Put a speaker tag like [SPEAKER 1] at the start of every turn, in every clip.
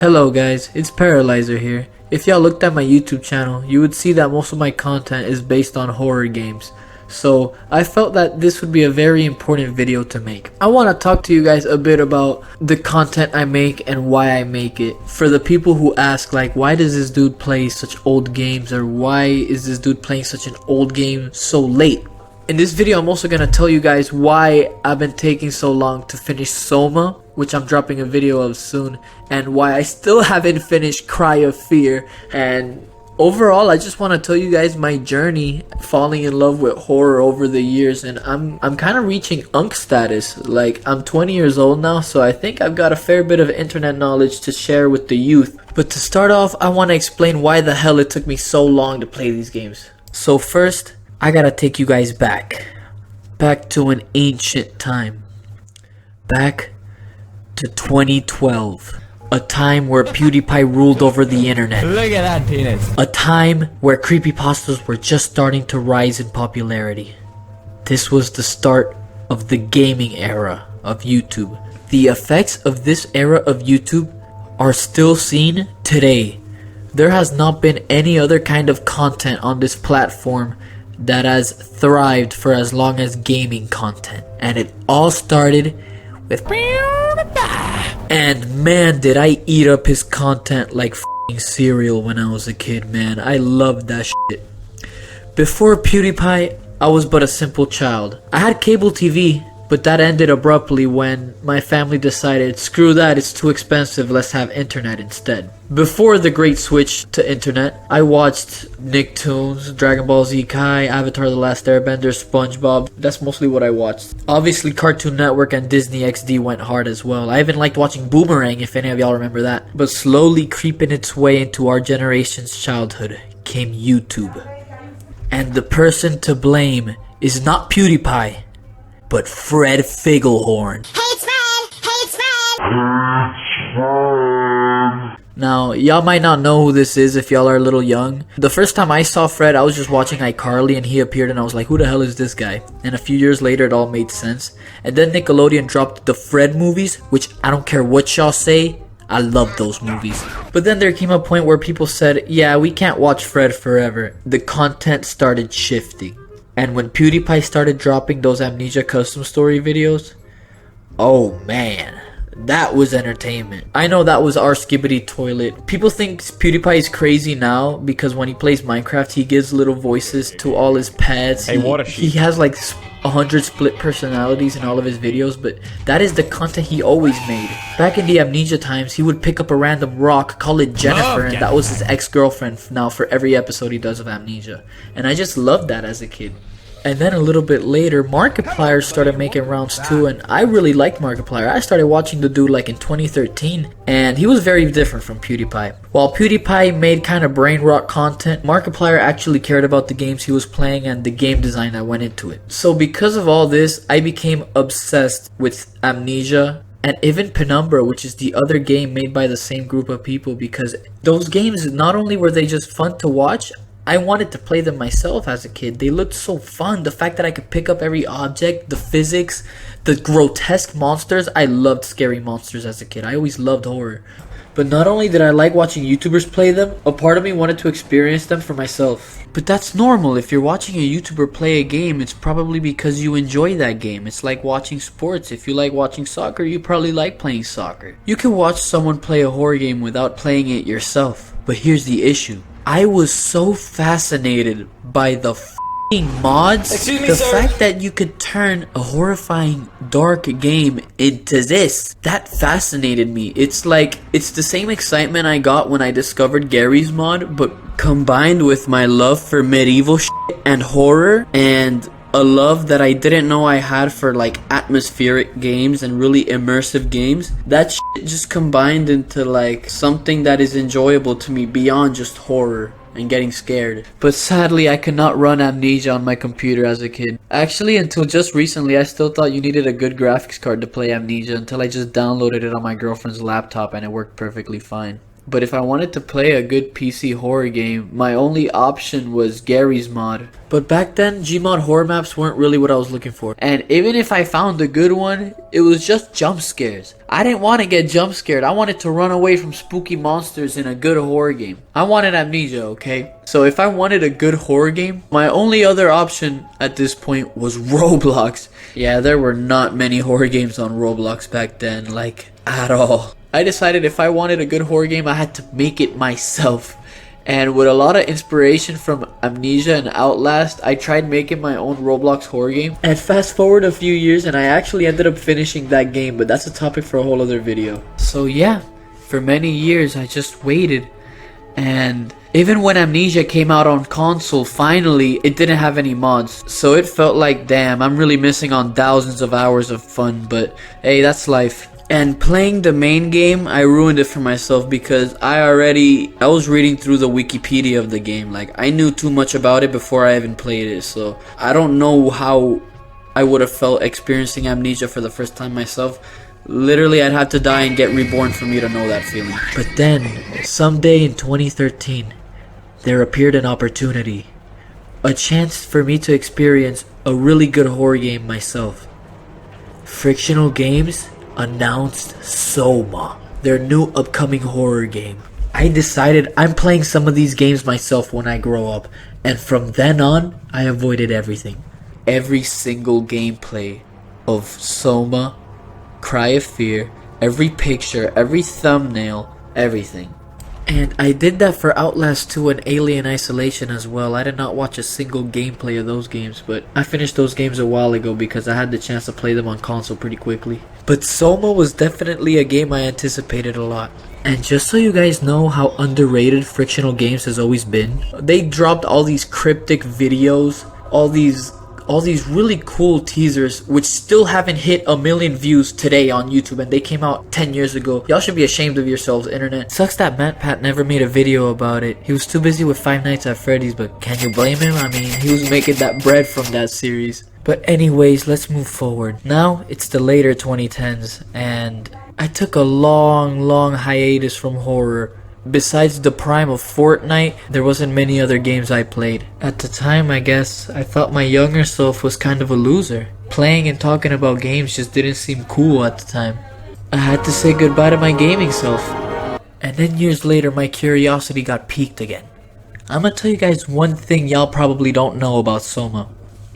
[SPEAKER 1] Hello guys, it's Paralyzer here. If y'all looked at my YouTube channel, you would see that most of my content is based on horror games. So I felt that this would be a very important video to make. I want to talk to you guys a bit about the content I make and why I make it. For the people who ask like, why does this dude play such old games, or why is this dude playing such an old game so late? In this video, I'm also going to tell you guys why I've been taking so long to finish SOMA, which I'm dropping a video of soon, and why I still haven't finished Cryoffear. And overall, I just want to tell you guys my journey falling in love with horror over the years, and I'm kind of reaching unk status. Like, I'm 20 years old now, so I think I've got a fair bit of internet knowledge to share with the youth. But to start off, I want to explain why the hell it took me so long to play these games. So first, I gotta take you guys back to an ancient time, back to 2012, a time where PewDiePie ruled over the internet.
[SPEAKER 2] Look at that penis.
[SPEAKER 1] A time where creepypastas were just starting to rise in popularity. This was the start of the gaming era of YouTube. The effects of this era of YouTube are still seen today. There has not been any other kind of content on this platform that has thrived for as long as gaming content, and it all started with PewDiePie. And man, did I eat up his content like f***ing cereal when I was a kid, man. I loved that shit. Before PewDiePie, I was but a simple child. I had cable TV, but that ended abruptly when my family decided, screw that, it's too expensive, let's have internet instead. Before the great switch to internet, I watched Nicktoons, Dragon Ball Z Kai, Avatar The Last Airbender, SpongeBob. That's mostly what I watched. Obviously Cartoon Network and Disney XD went hard as well. I even liked watching Boomerang, if any of y'all remember that. But slowly creeping its way into our generation's childhood came YouTube. And the person to blame is not PewDiePie, but Fred Figglehorn.
[SPEAKER 3] Hey, it's Fred! Hey, it's Fred!
[SPEAKER 1] Now, y'all might not know who this is if y'all are a little young. The first time I saw Fred, I was just watching iCarly and he appeared and I was like, who the hell is this guy? And a few years later, it all made sense. And then Nickelodeon dropped the Fred movies, which I don't care what y'all say, I love those movies. But then there came a point where people said, yeah, we can't watch Fred forever. The content started shifting. And when PewDiePie started dropping those Amnesia custom story videos, oh man, that was entertainment. I know that was our skibbity toilet. People think PewDiePie is crazy now because when he plays Minecraft, he gives little voices to all his pets.
[SPEAKER 2] Hey, what a sheep.
[SPEAKER 1] He has like 100 split personalities in all of his videos, but that is the content he always made. Back in the Amnesia times, he would pick up a random rock, call it Jennifer, and that was his ex-girlfriend now for every episode he does of Amnesia. And I just loved that as a kid. And then a little bit later, Markiplier started making rounds too, and I really liked Markiplier. I started watching the dude like in 2013, and he was very different from PewDiePie. While PewDiePie made kind of brain rot content, Markiplier actually cared about the games he was playing and the game design that went into it. So because of all this, I became obsessed with Amnesia and even Penumbra, which is the other game made by the same group of people, because those games, not only were they just fun to watch, I wanted to play them myself as a kid. They looked so fun. The fact that I could pick up every object, the physics, the grotesque monsters. I loved scary monsters as a kid. I always loved horror. But not only did I like watching YouTubers play them, a part of me wanted to experience them for myself. But that's normal. If you're watching a YouTuber play a game, it's probably because you enjoy that game. It's like watching sports. If you like watching soccer, you probably like playing soccer. You can watch someone play a horror game without playing it yourself. But here's the issue. I was so fascinated by the f***ing mods.
[SPEAKER 2] Excuse me,
[SPEAKER 1] the
[SPEAKER 2] sir.
[SPEAKER 1] fact that you could turn a horrifying dark game into this, that fascinated me. It's like, it's the same excitement I got when I discovered Gary's mod, but combined with my love for medieval shit and horror, and a love that I didn't know I had for like atmospheric games and really immersive games. That shit just combined into like something that is enjoyable to me beyond just horror and getting scared. But sadly, I could not run Amnesia on my computer as a kid. Actually, until just recently, I still thought you needed a good graphics card to play Amnesia until I just downloaded it on my girlfriend's laptop and it worked perfectly fine. But if I wanted to play a good PC horror game, my only option was Gary's mod. But back then, Gmod horror maps weren't really what I was looking for. And even if I found a good one, it was just jump scares. I didn't want to get jump scared. I wanted to run away from spooky monsters in a good horror game. I wanted Amnesia, okay? So if I wanted a good horror game, my only other option at this point was Roblox. Yeah, there were not many horror games on Roblox back then, like, at all. I decided if I wanted a good horror game, I had to make it myself. And with a lot of inspiration from Amnesia and Outlast, I tried making my own Roblox horror game. And fast forward a few years and I actually ended up finishing that game, but that's a topic for a whole other video. So yeah, for many years I just waited. And even when Amnesia came out on console, finally, it didn't have any mods. So it felt like, damn, I'm really missing on thousands of hours of fun, but hey, that's life. And playing the main game, I ruined it for myself because I was reading through the Wikipedia of the game. Like, I knew too much about it before I even played it. So, I don't know how I would have felt experiencing Amnesia for the first time myself. Literally, I'd have to die and get reborn for me to know that feeling. But then, someday in 2013, there appeared an opportunity. A chance for me to experience a really good horror game myself. Frictional Games announced SOMA, their new upcoming horror game. I decided I'm playing some of these games myself when I grow up, and from then on, I avoided everything. Every single gameplay of SOMA, cryoffear, every picture, every thumbnail, everything. And I did that for Outlast 2 and Alien Isolation as well. I did not watch a single gameplay of those games, but I finished those games a while ago because I had the chance to play them on console pretty quickly. But SOMA was definitely a game I anticipated a lot. And just so you guys know how underrated Frictional Games has always been, they dropped all these cryptic videos, all these really cool teasers which still haven't hit 1 million views today on YouTube, and they came out 10 years ago. Y'all should be ashamed of yourselves, internet. Sucks that MatPat never made a video about it. He was too busy with Five Nights at Freddy's, but can you blame him? I mean, he was making that bread from that series. But anyways, let's move forward. Now, it's the later 2010s, and I took a long hiatus from horror. Besides the prime of Fortnite, there wasn't many other games I played. At the time, I guess, I thought my younger self was kind of a loser. Playing and talking about games just didn't seem cool at the time. I had to say goodbye to my gaming self. And then years later, my curiosity got piqued again. I'm gonna tell you guys one thing y'all probably don't know about SOMA.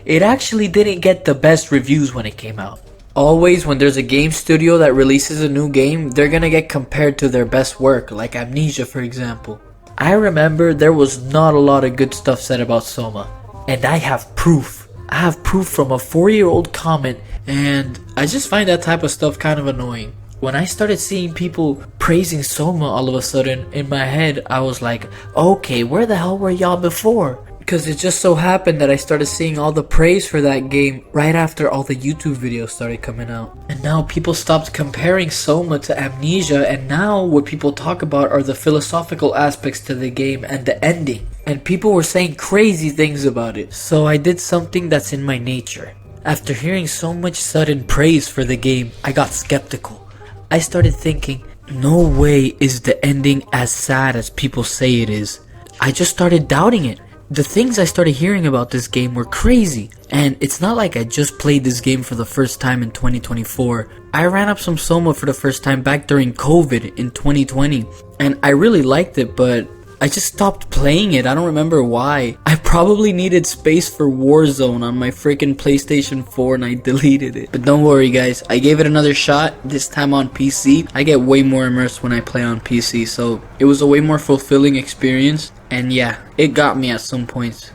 [SPEAKER 1] It actually didn't get the best reviews when it came out. Always when there's a game studio that releases a new game, they're gonna get compared to their best work, like Amnesia for example. I remember there was not a lot of good stuff said about SOMA, and I have proof. I have proof from a 4-year-old comment, and I just find that type of stuff kind of annoying. When I started seeing people praising SOMA all of a sudden, in my head I was like, okay, where the hell were y'all before? Because it just so happened that I started seeing all the praise for that game right after all the YouTube videos started coming out. And now people stopped comparing SOMA to Amnesia, and now what people talk about are the philosophical aspects to the game and the ending. And people were saying crazy things about it. So I did something that's in my nature. After hearing so much sudden praise for the game, I got skeptical. I started thinking, no way is the ending as sad as people say it is. I just started doubting it. The things I started hearing about this game were crazy, and it's not like I just played this game for the first time in 2024. I ran up some SOMA for the first time back during COVID in 2020, and I really liked it, but I just stopped playing it. I don't remember why. I probably needed space for Warzone on my freaking PlayStation 4 and I deleted it. But don't worry guys, I gave it another shot, this time on PC. I get way more immersed when I play on PC, so it was a way more fulfilling experience. And yeah, it got me at some points.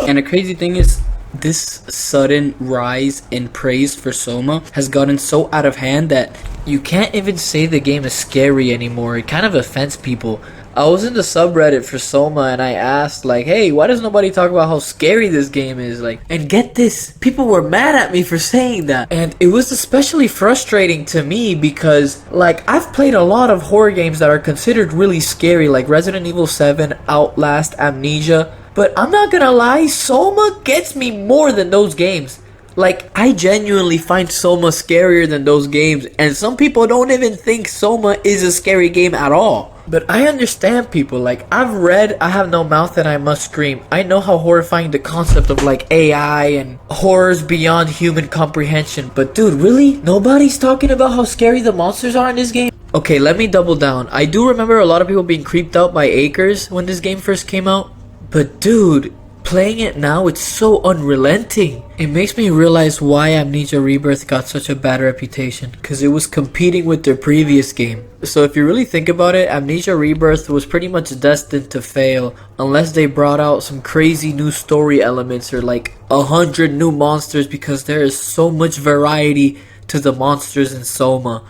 [SPEAKER 1] And the crazy thing is, this sudden rise in praise for SOMA has gotten so out of hand that you can't even say the game is scary anymore. It kind of offends people. I was in the subreddit for SOMA and I asked like, hey, why does nobody talk about how scary this game is? Like, and get this, people were mad at me for saying that. And it was especially frustrating to me because like I've played a lot of horror games that are considered really scary, like Resident Evil 7, Outlast, Amnesia. But I'm not gonna lie, SOMA gets me more than those games. Like, I genuinely find Soma scarier than those games, and some people don't even think Soma is a scary game at all. But I understand people. Like, I've read I Have No Mouth and I Must Scream. I know how horrifying the concept of like AI and horrors beyond human comprehension. But dude, really? Nobody's talking about how scary the monsters are in this game? Okay, let me double down. I do remember a lot of people being creeped out by acres when this game first came out. But dude, playing it now, it's so unrelenting. It makes me realize why Amnesia Rebirth got such a bad reputation, because it was competing with their previous game. So if you really think about it, Amnesia Rebirth was pretty much destined to fail unless they brought out some crazy new story elements or like 100 new monsters, because there is so much variety to the monsters in Soma.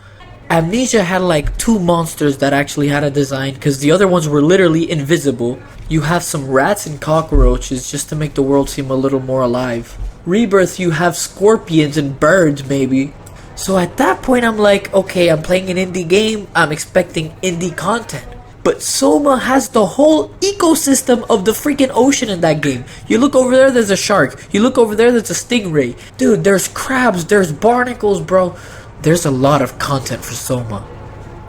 [SPEAKER 1] Amnesia had like 2 monsters that actually had a design, because the other ones were literally invisible. You have some rats and cockroaches just to make the world seem a little more alive. Rebirth, you have scorpions and birds maybe. So at that point I'm like, okay, I'm playing an indie game, I'm expecting indie content. But Soma has the whole ecosystem of the freaking ocean in that game. You look over there, there's a shark. You look over there, there's a stingray. Dude, there's crabs, there's barnacles, bro. There's a lot of content for Soma,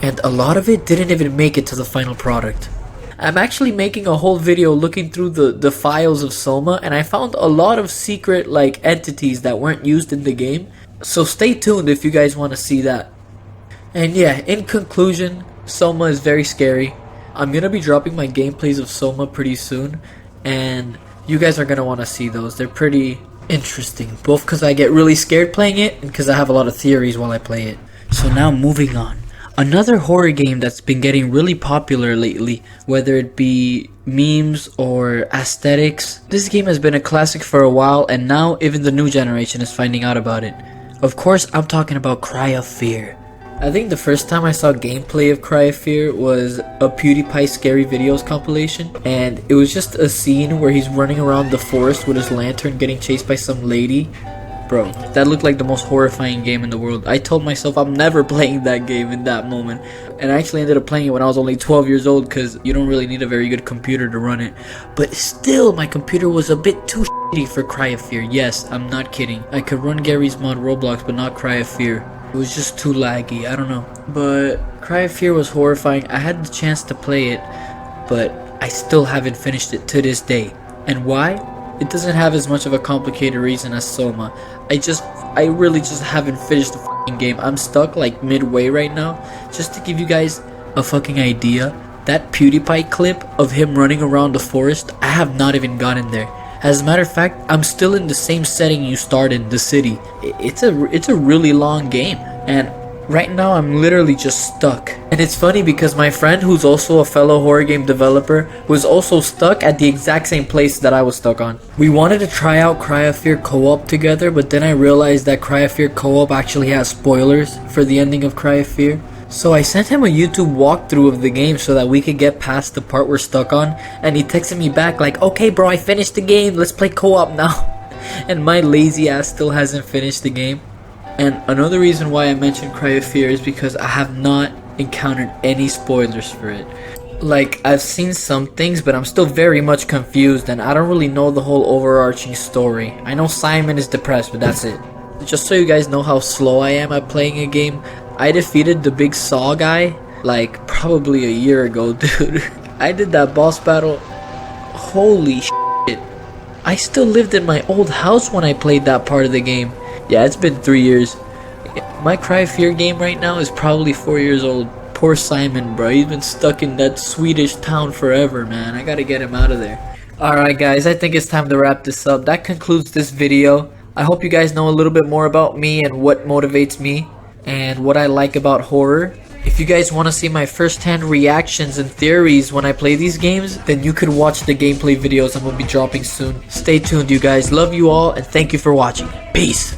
[SPEAKER 1] and a lot of it didn't even make it to the final product. I'm actually making a whole video looking through the files of Soma, and I found a lot of secret like entities that weren't used in the game. So stay tuned if you guys want to see that. And yeah, in conclusion, Soma is very scary. I'm gonna be dropping my gameplays of Soma pretty soon, and you guys are gonna want to see those. They're pretty interesting, both because I get really scared playing it and because I have a lot of theories while I play it. So now moving on, another horror game that's been getting really popular lately, whether it be memes or aesthetics. This game has been a classic for a while, and now even the new generation is finding out about it. Of course, I'm talking about Cryoffear. I think the first time I saw gameplay of Cryoffear was a PewDiePie scary videos compilation, and it was just a scene where he's running around the forest with his lantern getting chased by some lady. Bro, that looked like the most horrifying game in the world. I told myself I'm never playing that game in that moment, and I actually ended up playing it when I was only 12 years old, because you don't really need a very good computer to run it. But still, my computer was a bit too shitty for Cryoffear. Yes, I'm not kidding. I could run Gary's mod Roblox, but not Cryoffear. It was just too laggy, I don't know. But Cryoffear was horrifying. I had the chance to play it, but I still haven't finished it to this day. And why? It doesn't have as much of a complicated reason as Soma. I really just haven't finished the fucking game. I'm stuck like midway right now. Just to give you guys a fucking idea, that PewDiePie clip of him running around the forest, I have not even gotten there. As a matter of fact, I'm still in the same setting you started, the city. It's a really long game, and right now I'm literally just stuck. And it's funny because my friend, who's also a fellow horror game developer, was also stuck at the exact same place that I was stuck on. We wanted to try out Cryoffear co-op together, but then I realized that Cryoffear co-op actually has spoilers for the ending of Cryoffear. So I sent him a YouTube walkthrough of the game so that we could get past the part we're stuck on, and he texted me back like, okay bro, I finished the game, let's play co-op now. And my lazy ass still hasn't finished the game. And another reason why I mentioned Cryoffear is because I have not encountered any spoilers for it. Like, I've seen some things, but I'm still very much confused, and I don't really know the whole overarching story. I know Simon is depressed, but that's it. Just so you guys know how slow I am at playing a game, I defeated the big saw guy like probably a year ago, dude. I did that boss battle. Holy shit. I still lived in my old house when I played that part of the game. Yeah, it's been 3 years. My Cryoffear game right now is probably 4 years old. Poor Simon, bro. He's been stuck in that Swedish town forever, man. I gotta get him out of there. Alright guys, I think it's time to wrap this up. That concludes this video. I hope you guys know a little bit more about me and what motivates me and what I like about horror. If you guys want to see my first-hand reactions and theories when I play these games, then you could watch the gameplay videos I'm going to be dropping soon. Stay tuned, you guys. Love you all, and thank you for watching. Peace.